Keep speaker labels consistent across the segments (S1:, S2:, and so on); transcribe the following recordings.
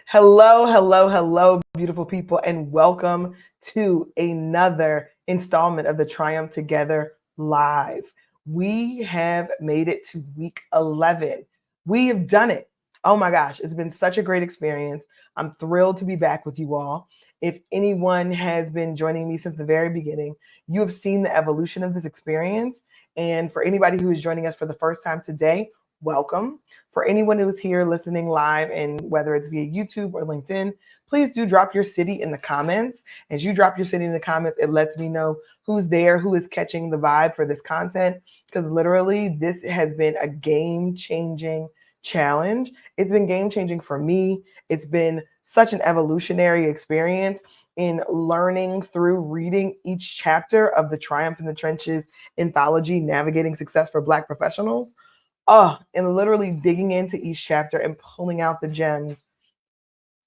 S1: Hello, hello, hello, beautiful people, and welcome to another installment of the Triumph Together Live. We have made it to week 11. We have done it. Oh my gosh, it's been such a great experience. I'm thrilled to be back with you all. If anyone has been joining me since the very beginning, you have seen the evolution of this experience. And for anybody who is joining us for the first time today, welcome. For anyone who's here listening live, and whether it's via YouTube or LinkedIn, please do drop your city in the comments. As you drop your city in the comments, it lets me know who's there, who is catching the vibe for this content, because literally this has been a game-changing challenge. It's been game-changing for me. It's been such an evolutionary experience in learning through reading each chapter of the Triumph in the Trenches anthology, Navigating Success for Black Professionals. And literally digging into each chapter and pulling out the gems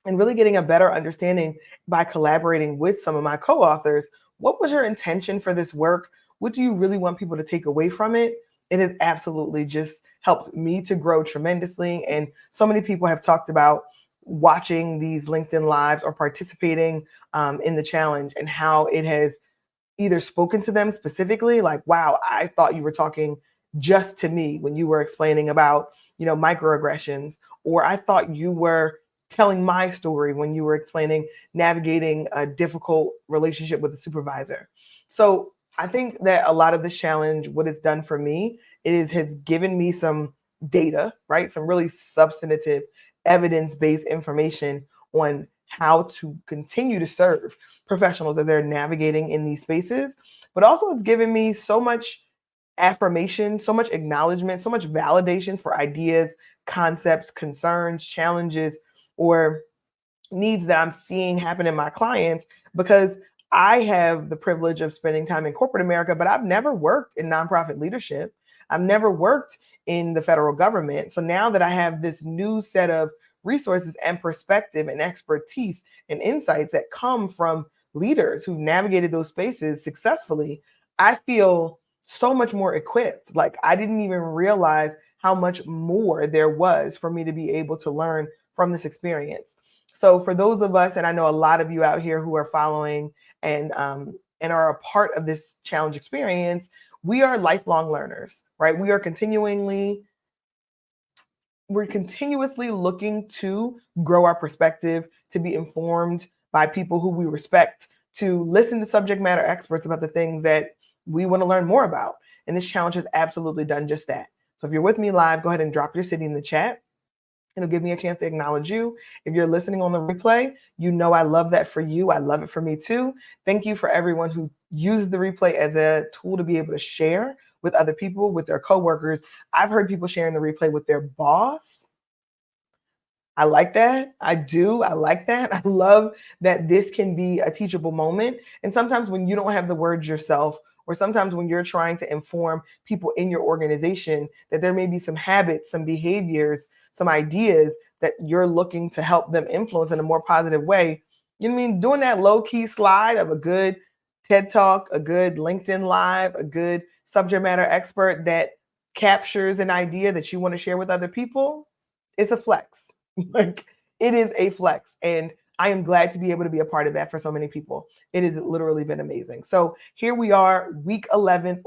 S1: and really getting a better understanding by collaborating with some of my co-authors. What was your intention for this work? What do you really want people to take away from it? It has absolutely just helped me to grow tremendously. And so many people have talked about watching these LinkedIn lives or participating in the challenge, and how it has either spoken to them specifically, like, wow, I thought you were talking just to me when you were explaining about, microaggressions, or I thought you were telling my story when you were explaining navigating a difficult relationship with a supervisor. So I think that a lot of this challenge, what it's done for me, has given me some data, right? Some really substantive, evidence-based information on how to continue to serve professionals as they're navigating in these spaces. But also it's given me so much affirmation, so much acknowledgement, so much validation for ideas, concepts, concerns, challenges, or needs that I'm seeing happen in my clients, because I have the privilege of spending time in corporate America, but I've never worked in nonprofit leadership. I've never worked in the federal government. So now that I have this new set of resources and perspective and expertise and insights that come from leaders who navigated those spaces successfully, I feel so much more equipped. Like, I didn't even realize how much more there was for me to be able to learn from this experience. So for those of us, and I know a lot of you out here who are following and are a part of this challenge experience, we are lifelong learners, right? We're continuously looking to grow our perspective, to be informed by people who we respect, to listen to subject matter experts about the things that we want to learn more about. And this challenge has absolutely done just that. So if you're with me live, go ahead and drop your city in the chat. It'll give me a chance to acknowledge you. If you're listening on the replay, you know I love that for you. I love it for me too. Thank you for everyone who uses the replay as a tool to be able to share with other people, with their coworkers. I've heard people sharing the replay with their boss. I like that. I do. I like that. I love that this can be a teachable moment. And sometimes when you don't have the words yourself, or sometimes when you're trying to inform people in your organization that there may be some habits, some behaviors, some ideas that you're looking to help them influence in a more positive way, you know what I mean? Doing that low-key slide of a good TED Talk, a good LinkedIn Live, a good subject matter expert that captures an idea that you want to share with other people, it's a flex. Like, it is a flex. And I am glad to be able to be a part of that for so many people. It has literally been amazing. So here we are, week 11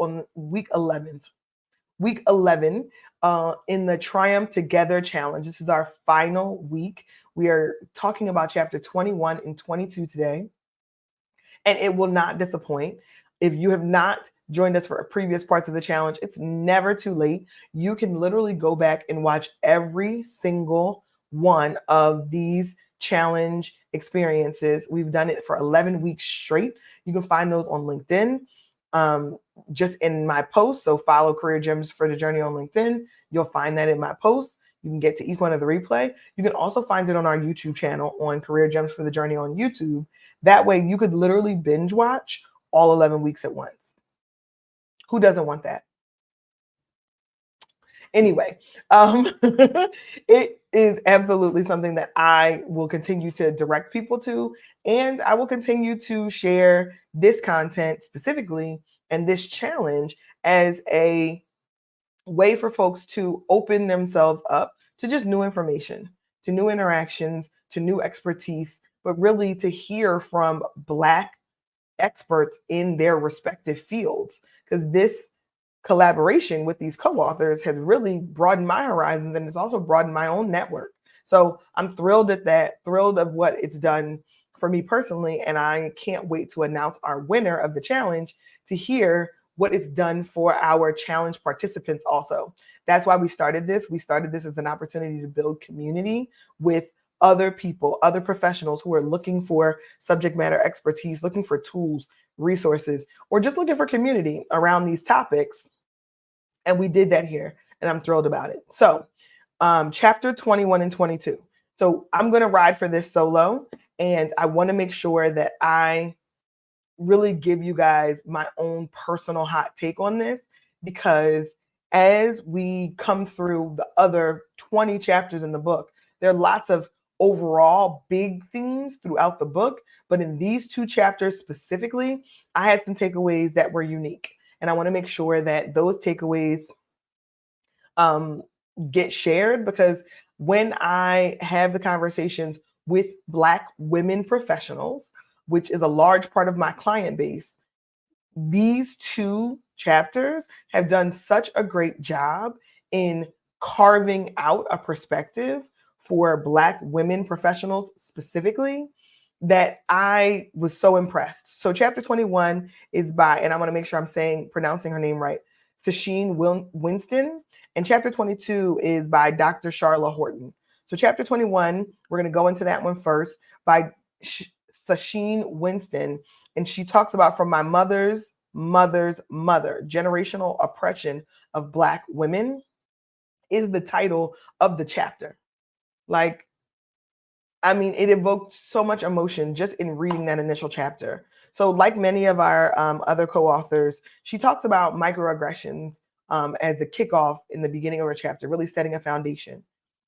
S1: in the Triumph Together Challenge. This is our final week. We are talking about chapter 21 and 22 today. And it will not disappoint. If you have not joined us for previous parts of the challenge, it's never too late. You can literally go back and watch every single one of these challenge experiences. We've done it for 11 weeks straight. You can find those on LinkedIn, just in my post. So follow Career Gems for the Journey on LinkedIn. You'll find that in my post. You can get to each one of the replay. You can also find it on our YouTube channel on Career Gems for the Journey on YouTube. That way you could literally binge watch all 11 weeks at once. Who doesn't want that? Anyway, it is absolutely something that I will continue to direct people to, and I will continue to share this content specifically and this challenge as a way for folks to open themselves up to just new information, to new interactions, to new expertise, but really to hear from Black experts in their respective fields. Because this collaboration with these co-authors has really broadened my horizons, and it's also broadened my own network. So I'm thrilled at that, thrilled of what it's done for me personally, and I can't wait to announce our winner of the challenge to hear what it's done for our challenge participants also. That's why we started this. We started this as an opportunity to build community with other people, other professionals who are looking for subject matter expertise, looking for tools, resources, or just looking for community around these topics. And we did that here, and I'm thrilled about it. So, chapter 21 and 22. So I'm going to ride for this solo, and I want to make sure that I really give you guys my own personal hot take on this, because as we come through the other 20 chapters in the book, there are lots of overall big themes throughout the book. But in these two chapters specifically, I had some takeaways that were unique. And I want to make sure that those takeaways get shared, because when I have the conversations with Black women professionals, which is a large part of my client base, these two chapters have done such a great job in carving out a perspective for Black women professionals specifically, that I was so impressed. So chapter 21 is by, and I want to make sure I'm pronouncing her name right, Sasheen Winston, and chapter 22 is by Dr. Charla Horton. So chapter 21, we're going to go into that one first, by Sasheen Winston, and she talks about from my mother's mother's mother, generational oppression of Black women is the title of the chapter. Like, I mean, it evoked so much emotion just in reading that initial chapter. So like many of our other co-authors, she talks about microaggressions as the kickoff in the beginning of her chapter, really setting a foundation.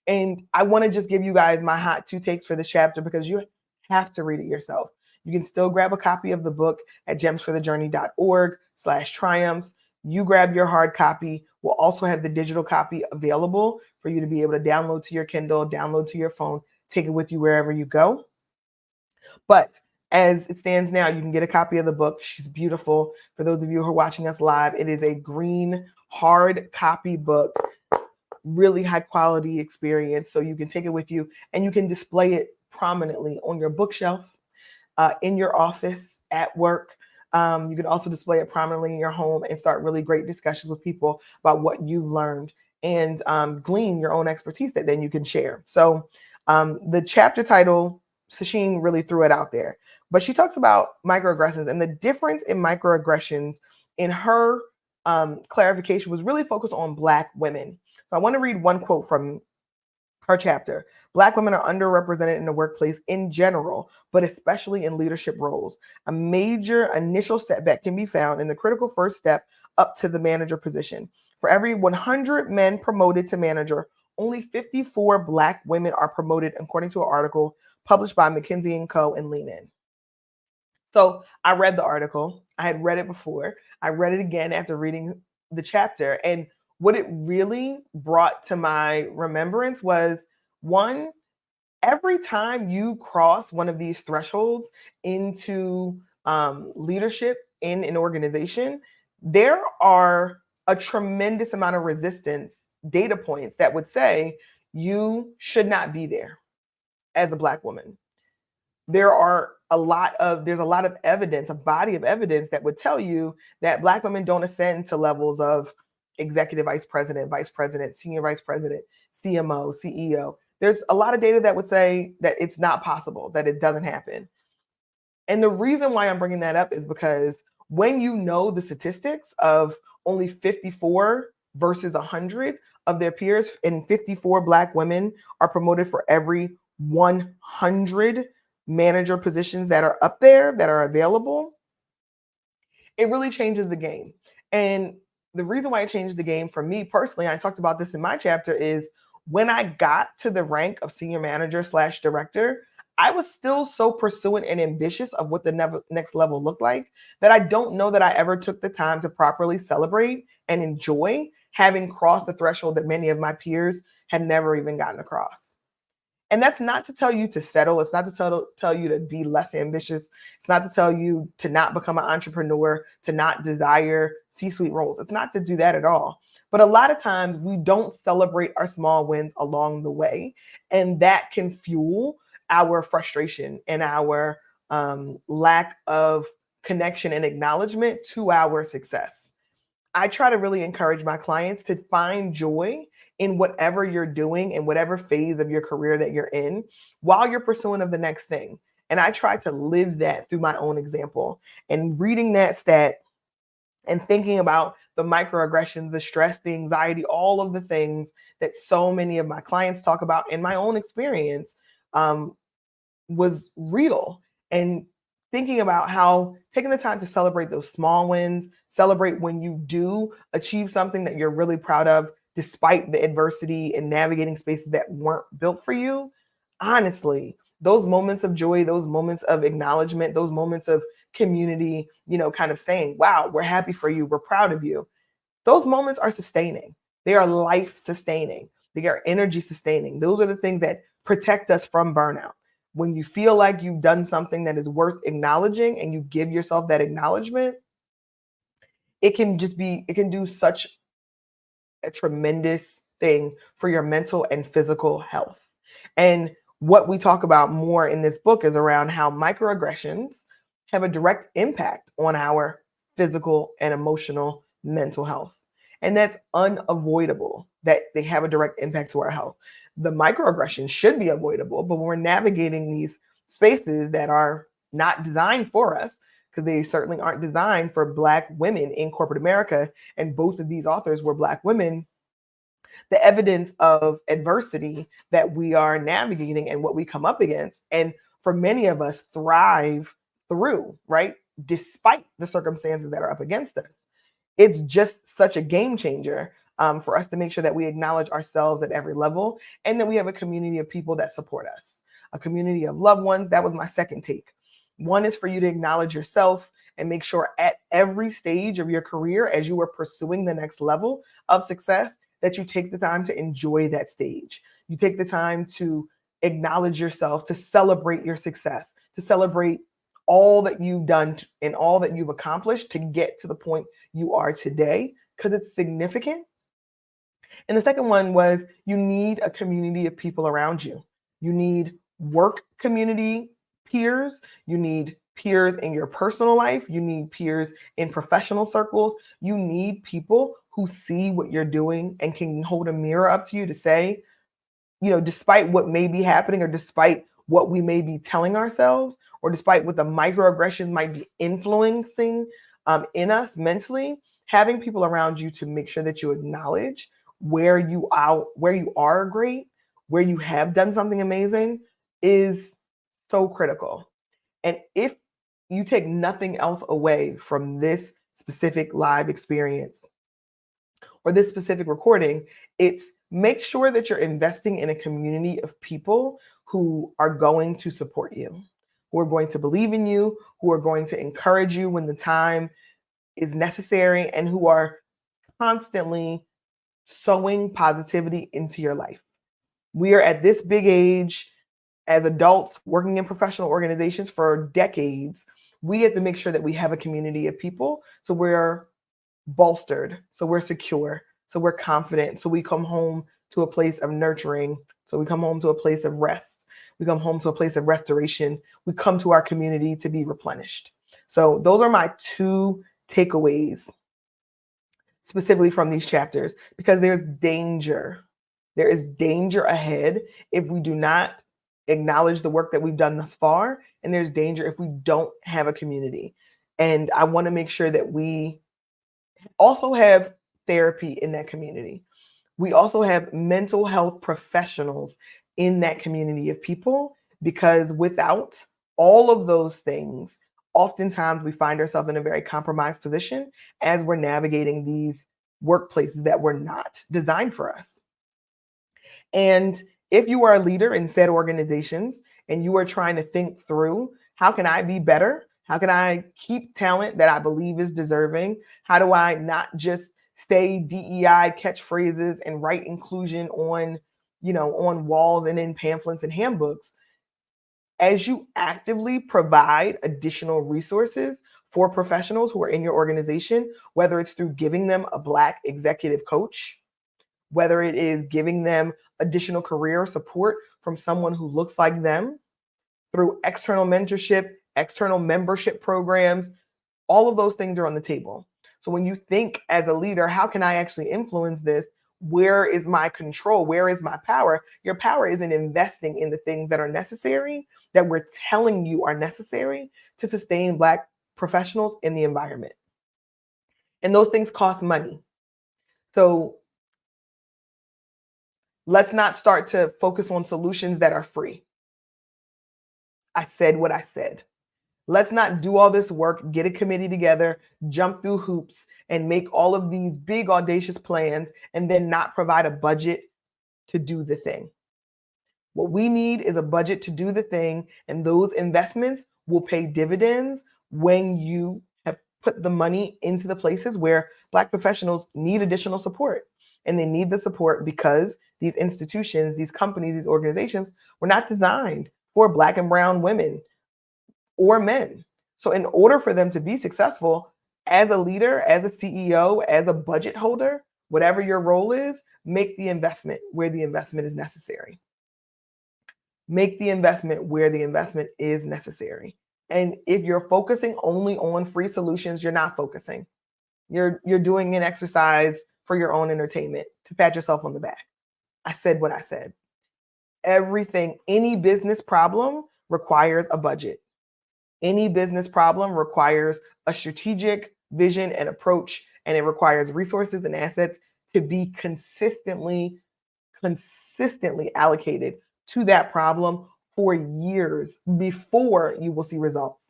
S1: And I want to just give you guys my hot two takes for this chapter, because you have to read it yourself. You can still grab a copy of the book at gemsforthejourney.org/triumphs. You grab your hard copy. We'll also have the digital copy available for you to be able to download to your Kindle, download to your phone, take it with you wherever you go. But as it stands now, you can get a copy of the book. She's beautiful. For those of you who are watching us live, it is a green hard copy book, really high quality experience. So you can take it with you and you can display it prominently on your bookshelf, in your office, at work. You can also display it prominently in your home and start really great discussions with people about what you've learned, and glean your own expertise that then you can share. So the chapter title, Sasheen really threw it out there, but she talks about microaggressions, and the difference in microaggressions in her clarification was really focused on Black women. So I want to read one quote from her chapter. Black women are underrepresented in the workplace in general, but especially in leadership roles. A major initial setback can be found in the critical first step up to the manager position. For every 100 men promoted to manager, only 54 Black women are promoted, according to an article published by McKinsey & Co. and Lean In. So I read the article. I had read it before. I read it again after reading the chapter. And what it really brought to my remembrance was, one, every time you cross one of these thresholds into leadership in an organization, there are a tremendous amount of resistance data points that would say you should not be there as a Black woman. There's a lot of evidence, a body of evidence that would tell you that Black women don't ascend to levels of executive vice president, senior vice president, CMO, CEO. There's a lot of data that would say that it's not possible, that it doesn't happen. And the reason why I'm bringing that up is because when you know the statistics of only 54 versus 100 of their peers, and 54 Black women are promoted for every 100 manager positions that are up there, that are available, it really changes the game. And the reason why it changed the game for me personally, I talked about this in my chapter, is when I got to the rank of senior manager / director, I was still so pursuant and ambitious of what the next level looked like that I don't know that I ever took the time to properly celebrate and enjoy having crossed the threshold that many of my peers had never even gotten across. And that's not to tell you to settle. It's not to tell you to be less ambitious. It's not to tell you to not become an entrepreneur, to not desire C-suite roles. It's not to do that at all. But a lot of times we don't celebrate our small wins along the way. And that can fuel our frustration and our lack of connection and acknowledgement to our success. I try to really encourage my clients to find joy in whatever you're doing in whatever phase of your career that you're in while you're pursuing of the next thing. And I try to live that through my own example. And reading that stat and thinking about the microaggressions, the stress, the anxiety, all of the things that so many of my clients talk about in my own experience, was real. And thinking about how taking the time to celebrate those small wins, celebrate when you do achieve something that you're really proud of, despite the adversity and navigating spaces that weren't built for you. Honestly, those moments of joy, those moments of acknowledgement, those moments of community, kind of saying, wow, we're happy for you, we're proud of you. Those moments are sustaining. They are life sustaining. They are energy sustaining. Those are the things that protect us from burnout. When you feel like you've done something that is worth acknowledging and you give yourself that acknowledgement, it can do such a tremendous thing for your mental and physical health. And what we talk about more in this book is around how microaggressions have a direct impact on our physical and emotional mental health. And that's unavoidable that they have a direct impact to our health. The microaggressions should be avoidable, but when we're navigating these spaces that are not designed for us, because they certainly aren't designed for Black women in corporate America, and both of these authors were Black women, the evidence of adversity that we are navigating and what we come up against, and for many of us thrive through, right? Despite the circumstances that are up against us. It's just such a game changer for us to make sure that we acknowledge ourselves at every level and that we have a community of people that support us, a community of loved ones. That was my second take. One is for you to acknowledge yourself and make sure at every stage of your career, as you are pursuing the next level of success, that you take the time to enjoy that stage. You take the time to acknowledge yourself, to celebrate your success, to celebrate all that you've done and all that you've accomplished to get to the point you are today, because it's significant. And the second one was you need a community of people around you. You need work community peers. You need peers in your personal life. You need peers in professional circles. You need people who see what you're doing and can hold a mirror up to you to say, despite what may be happening or despite what we may be telling ourselves, or despite what the microaggressions might be influencing in us mentally, having people around you to make sure that you acknowledge where you are great, where you have done something amazing is so critical. And if you take nothing else away from this specific live experience or this specific recording, it's make sure that you're investing in a community of people who are going to support you, who are going to believe in you, who are going to encourage you when the time is necessary, and who are constantly sowing positivity into your life. We are at this big age as adults working in professional organizations for decades. We have to make sure that we have a community of people so we're bolstered, so we're secure, so we're confident, so we come home to a place of nurturing, so we come home to a place of rest, we come home to a place of restoration, we come to our community to be replenished. So those are my two takeaways specifically from these chapters, because there's danger. There is danger ahead if we do not acknowledge the work that we've done thus far, and there's danger if we don't have a community. And I want to make sure that we also have therapy in that community. We also have mental health professionals in that community of people, because without all of those things, oftentimes we find ourselves in a very compromised position as we're navigating these workplaces that were not designed for us. And if you are a leader in said organizations and you are trying to think through, how can I be better? How can I keep talent that I believe is deserving? How do I not just say DEI catchphrases and write inclusion on, on walls and in pamphlets and handbooks. As you actively provide additional resources for professionals who are in your organization, whether it's through giving them a Black executive coach, whether it is giving them additional career support from someone who looks like them, through external mentorship, external membership programs, all of those things are on the table. So when you think as a leader, how can I actually influence this? Where is my control? Where is my power? Your power is in investing in the things that are necessary, that we're telling you are necessary to sustain Black professionals in the environment. And those things cost money. So let's not start to focus on solutions that are free. I said what I said. Let's not do all this work, get a committee together, jump through hoops, and make all of these big, audacious plans and then not provide a budget to do the thing. What we need is a budget to do the thing, and those investments will pay dividends when you have put the money into the places where Black professionals need additional support. And they need the support because these institutions, these companies, these organizations were not designed for Black and brown women or men. So in order for them to be successful as a leader, as a CEO, as a budget holder, whatever your role is, make the investment where the investment is necessary. Make the investment where the investment is necessary. And if you're focusing only on free solutions, you're not focusing. You're doing an exercise for your own entertainment to pat yourself on the back. I said what I said. Everything, any business problem requires a budget. Any business problem requires a strategic vision and approach, and it requires resources and assets to be consistently allocated to that problem for years before you will see results.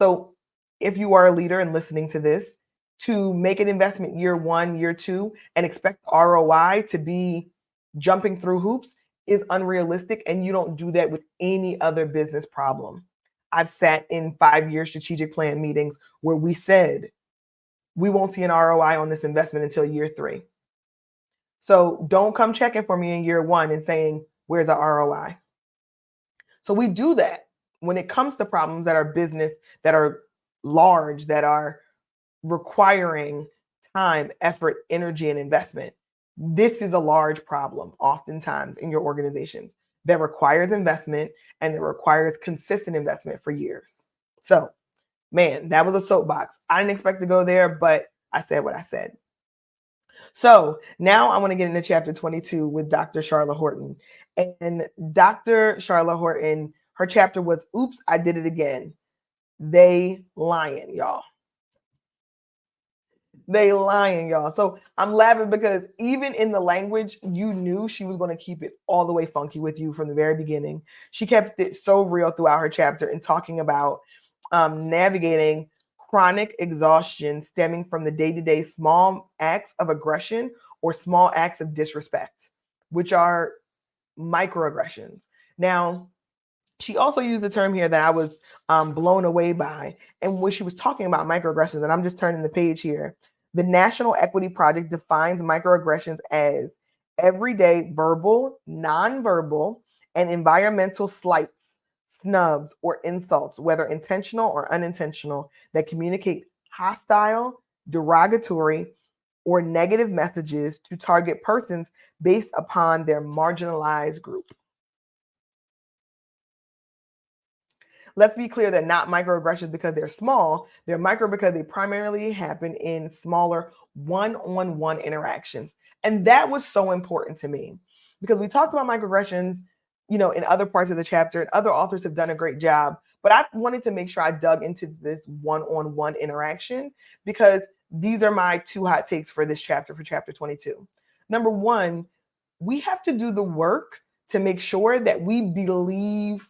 S1: So if you are a leader and listening to this, to make an investment year 1, year 2, and expect ROI to be jumping through hoops is unrealistic, and you don't do that with any other business problem. I've sat in 5-year strategic plan meetings where we said, we won't see an ROI on this investment until year 3. So don't come checking for me in year 1 and saying, where's the ROI? So we do that when it comes to problems that are business, that are large, that are requiring time, effort, energy, and investment. This is a large problem oftentimes in your organizations that requires investment and that requires consistent investment for years. So, man, that was a soapbox. I didn't expect to go there, but I said what I said. So now I want to get into chapter 22 with Dr. Charlotte Horton. And Dr. Charlotte Horton, her chapter was, Oops, I Did It Again. They lying, y'all. They lying, y'all. So I'm laughing because even in the language, you knew she was going to keep it all the way funky with you from the very beginning. She kept it so real throughout her chapter and talking about navigating chronic exhaustion stemming from the day-to-day small acts of aggression or small acts of disrespect, which are microaggressions. Now, she also used the term here that I was blown away by. And when she was talking about microaggressions, and I'm just turning the page here, the National Equity Project defines microaggressions as everyday verbal, nonverbal, and environmental slights, snubs, or insults, whether intentional or unintentional, that communicate hostile, derogatory, or negative messages to target persons based upon their marginalized group. Let's be clear, they're not microaggressions because they're small. They're micro because they primarily happen in smaller one-on-one interactions. And that was so important to me because we talked about microaggressions, in other parts of the chapter, and other authors have done a great job. But I wanted to make sure I dug into this one-on-one interaction because these are my 2 hot takes for this chapter, for chapter 22. Number 1, we have to do the work to make sure that we believe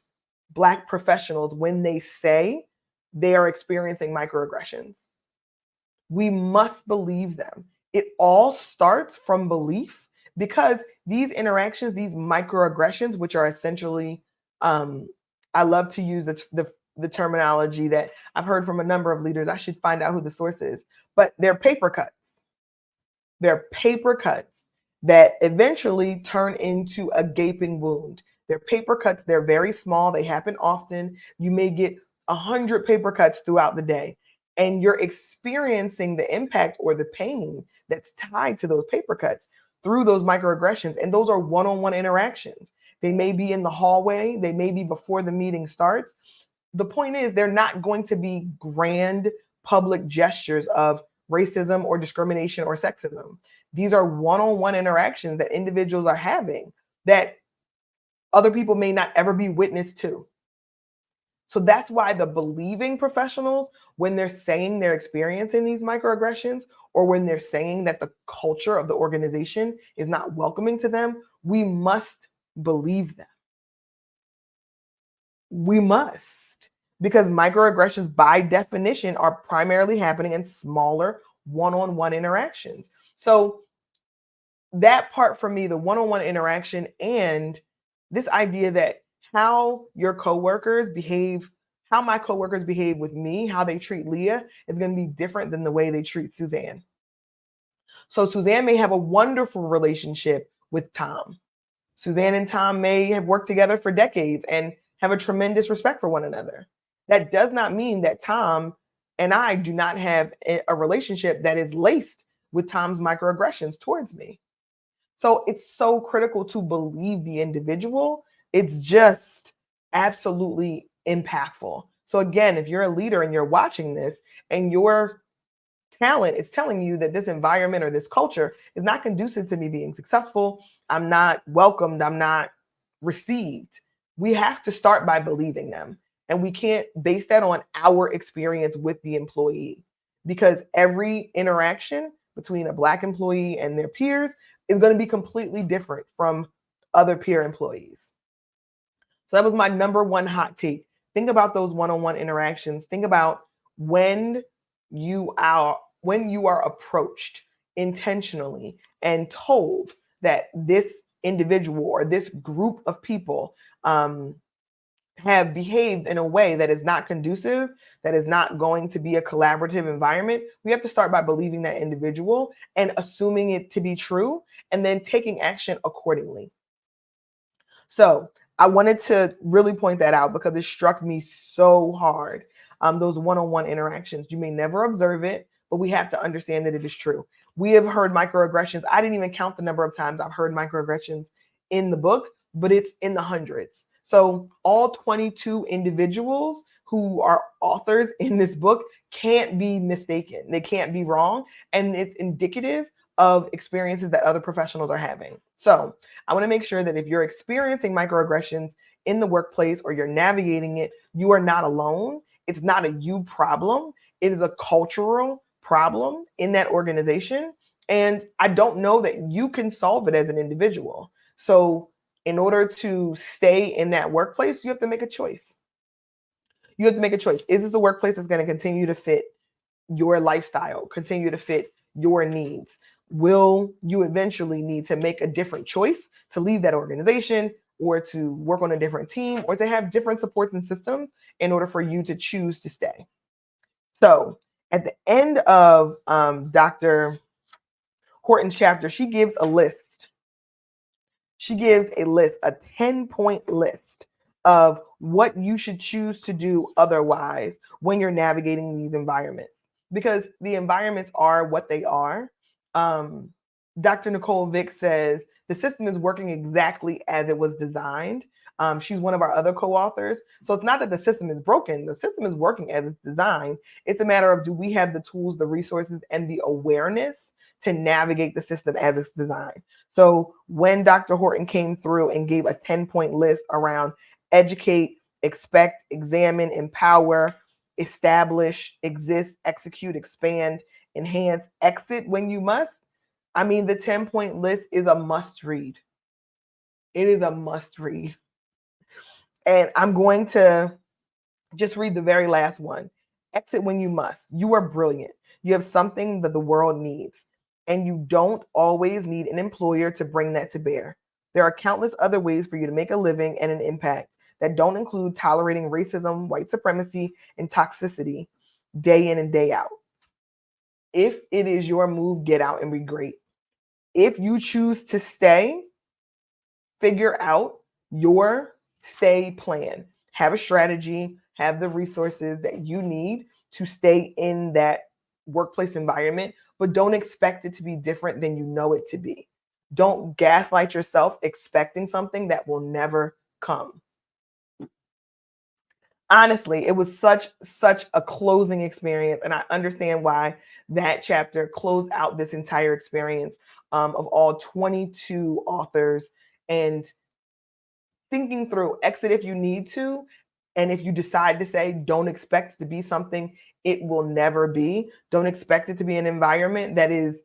S1: Black professionals when they say they are experiencing microaggressions. We must believe them. It all starts from belief because these interactions, these microaggressions, which are essentially, I love to use the terminology that I've heard from a number of leaders. I should find out who the source is, but they're paper cuts. They're paper cuts that eventually turn into a gaping wound. They're paper cuts, they're very small, they happen often. You may get 100 paper cuts throughout the day, and you're experiencing the impact or the pain that's tied to those paper cuts through those microaggressions. And those are one on one interactions. They may be in the hallway, they may be before the meeting starts. The point is, they're not going to be grand public gestures of racism or discrimination or sexism. These are one on one interactions that individuals are having that other people may not ever be witness to. So that's why the believing professionals, when they're saying they're experiencing these microaggressions, or when they're saying that the culture of the organization is not welcoming to them, we must believe them. We must, because microaggressions by definition are primarily happening in smaller one-on-one interactions. So that part for me, the one-on-one interaction, and this idea that how your coworkers behave, how my coworkers behave with me, how they treat Leah is going to be different than the way they treat Suzanne. So Suzanne may have a wonderful relationship with Tom. Suzanne and Tom may have worked together for decades and have a tremendous respect for one another. That does not mean that Tom and I do not have a relationship that is laced with Tom's microaggressions towards me. So it's so critical to believe the individual. It's just absolutely impactful. So again, if you're a leader and you're watching this and your talent is telling you that this environment or this culture is not conducive to me being successful, I'm not welcomed, I'm not received, we have to start by believing them. And we can't base that on our experience with the employee, because every interaction between a Black employee and their peers is going to be completely different from other peer employees. So that was my number one hot take. Think about those one-on-one interactions. Think about when you are approached intentionally and told that this individual or this group of people have behaved in a way that is not conducive, that is not going to be a collaborative environment. We have to start by believing that individual and assuming it to be true, and then taking action accordingly. So I wanted to really point that out because it struck me so hard. Those one-on-one interactions, you may never observe it, but we have to understand that it is true. We have heard microaggressions. I didn't even count the number of times I've heard microaggressions in the book, but it's in the hundreds. So all 22 individuals who are authors in this book can't be mistaken. They can't be wrong. And it's indicative of experiences that other professionals are having. So I want to make sure that if you're experiencing microaggressions in the workplace or you're navigating it, you are not alone. It's not a you problem. It is a cultural problem in that organization. And I don't know that you can solve it as an individual. So in order to stay in that workplace, you have to make a choice. You have to make a choice. Is this a workplace that's going to continue to fit your lifestyle, continue to fit your needs? Will you eventually need to make a different choice to leave that organization, or to work on a different team, or to have different supports and systems in order for you to choose to stay? So at the end of Dr. Horton's chapter, she gives a list. She gives a list, a 10-point list of what you should choose to do otherwise when you're navigating these environments, because the environments are what they are. Dr. Nicole Vick says the system is working exactly as it was designed. She's one of our other co-authors. So it's not that the system is broken. The system is working as it's designed. It's a matter of, do we have the tools, the resources, and the awareness to navigate the system as it's designed? So when Dr. Horton came through and gave a 10-point list around educate, expect, examine, empower, establish, exist, execute, expand, enhance, exit when you must, I mean, the 10-point list is a must read. It is a must read. And I'm going to just read the very last one. Exit when you must. You are brilliant. You have something that the world needs, and you don't always need an employer to bring that to bear. There are countless other ways for you to make a living and an impact that don't include tolerating racism, white supremacy, and toxicity day in and day out. If it is your move, get out and be great. If you choose to stay, figure out your stay plan. Have a strategy, have the resources that you need to stay in that workplace environment, but don't expect it to be different than you know it to be. Don't gaslight yourself expecting something that will never come. Honestly, it was such a closing experience, and I understand why that chapter closed out this entire experience of all 22 authors, and thinking through exit if you need to, and if you decide to say don't expect to be something it will never be. Don't expect it to be an environment that is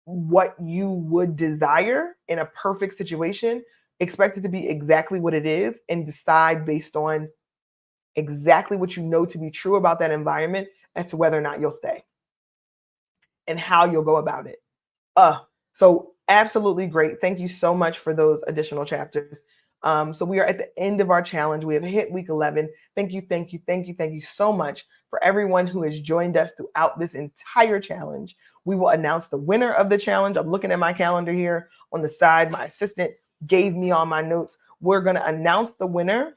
S1: what you would desire in a perfect situation. Expect it to be exactly what it is and decide based on exactly what you know to be true about that environment as to whether or not you'll stay and how you'll go about it. So absolutely great. Thank you so much for those additional chapters. So we are at the end of our challenge. We have hit week 11. Thank you so much for everyone who has joined us throughout this entire challenge. We will announce the winner of the challenge. I'm looking at my calendar here on the side. My assistant gave me all my notes. We're going to announce the winner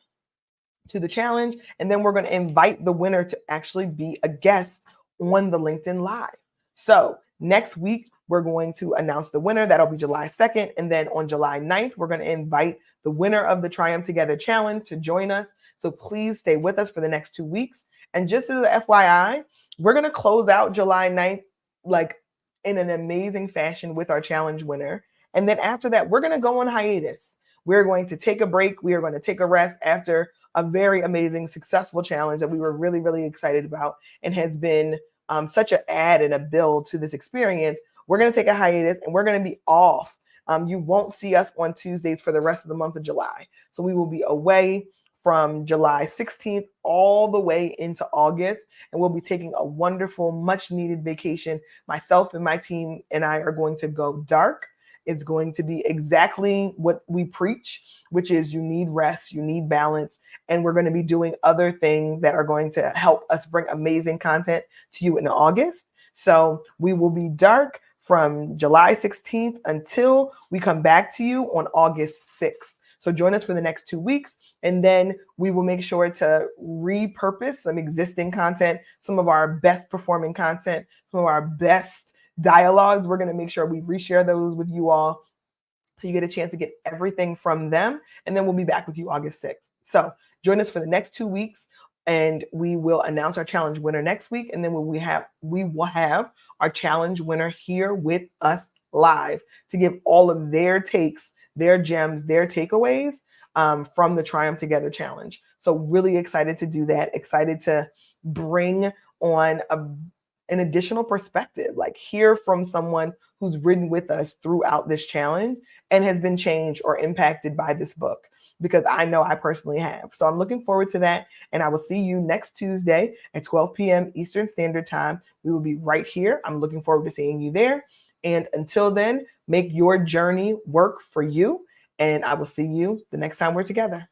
S1: to the challenge, and then we're going to invite the winner to actually be a guest on the LinkedIn Live. So next week, we're going to announce the winner. That'll be July 2nd. And then on July 9th, we're going to invite the winner of the Triumph Together Challenge to join us. So please stay with us for the next 2 weeks. And just as an FYI, we're going to close out July 9th like in an amazing fashion with our challenge winner. And then after that, we're going to go on hiatus. We're going to take a break. We are going to take a rest after a very amazing, successful challenge that we were really, really excited about and has been such an add and a build to this experience. We're going to take a hiatus and we're going to be off. You won't see us on Tuesdays for the rest of the month of July. So we will be away from July 16th all the way into August. And we'll be taking a wonderful, much needed vacation. Myself and my team and I are going to go dark. It's going to be exactly what we preach, which is you need rest, you need balance, and we're going to be doing other things that are going to help us bring amazing content to you in August. So we will be dark from July 16th until we come back to you on August 6th. So join us for the next 2 weeks, and then we will make sure to repurpose some existing content, some of our best performing content, some of our best dialogues. We're going to make sure we reshare those with you all so you get a chance to get everything from them. And then we'll be back with you August 6th. So join us for the next 2 weeks, and we will announce our challenge winner next week. And then we will have our challenge winner here with us live to give all of their takes, their gems, their takeaways from the Triumph Together Challenge. So really excited to do that. Excited to bring on an additional perspective, like hear from someone who's ridden with us throughout this challenge and has been changed or impacted by this book, because I know I personally have. So I'm looking forward to that. And I will see you next Tuesday at 12 p.m. Eastern Standard Time. We will be right here. I'm looking forward to seeing you there. And until then, make your journey work for you. And I will see you the next time we're together.